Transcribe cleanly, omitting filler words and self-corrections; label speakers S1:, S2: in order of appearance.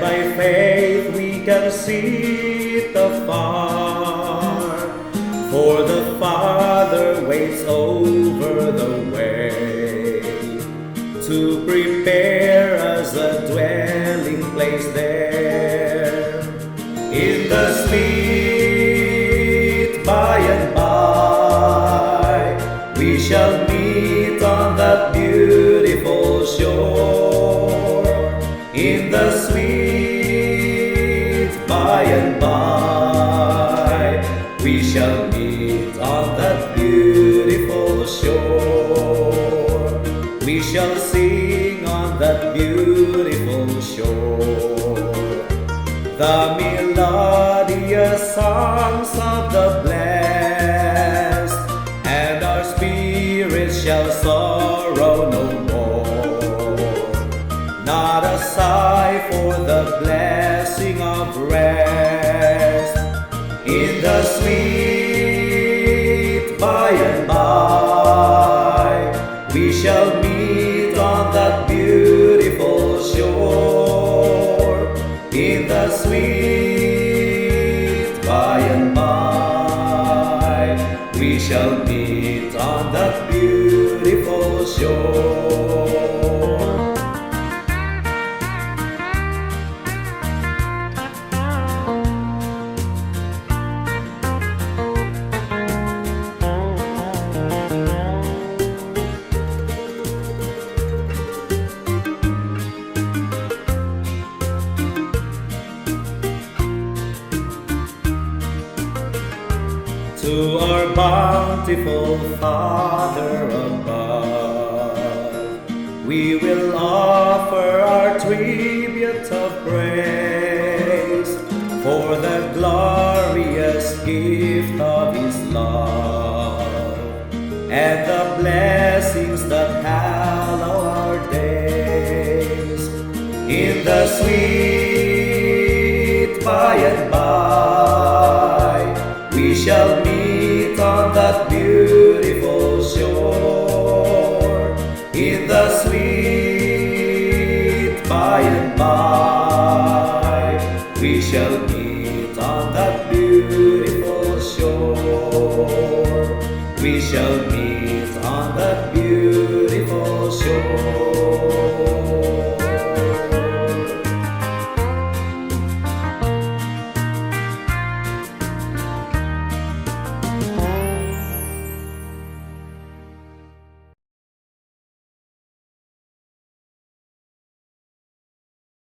S1: and by faith we can see it afar, for the Father waits over the way to prepare us a dwelling place there. In the sweet by and by, we shall meet on that beautiful shore. In the sweet by and by, we shall meet on that beautiful shore. We shall sing on that beautiful shore the melodious songs of the blessed, and our spirits shall sorrow no more. Not a sigh for the blessing of rest. In the sweet by and by, we shall meet on that beautiful shore. In the sweet by and by, we shall meet on that beautiful shore. To our bountiful Father above, we will offer our tribute of praise for the glorious gift of His love and the blessings that hallow our days. In the sweet by and by, we shall meet on that beautiful shore. In the sweet by and by, we shall meet on that beautiful shore. We shall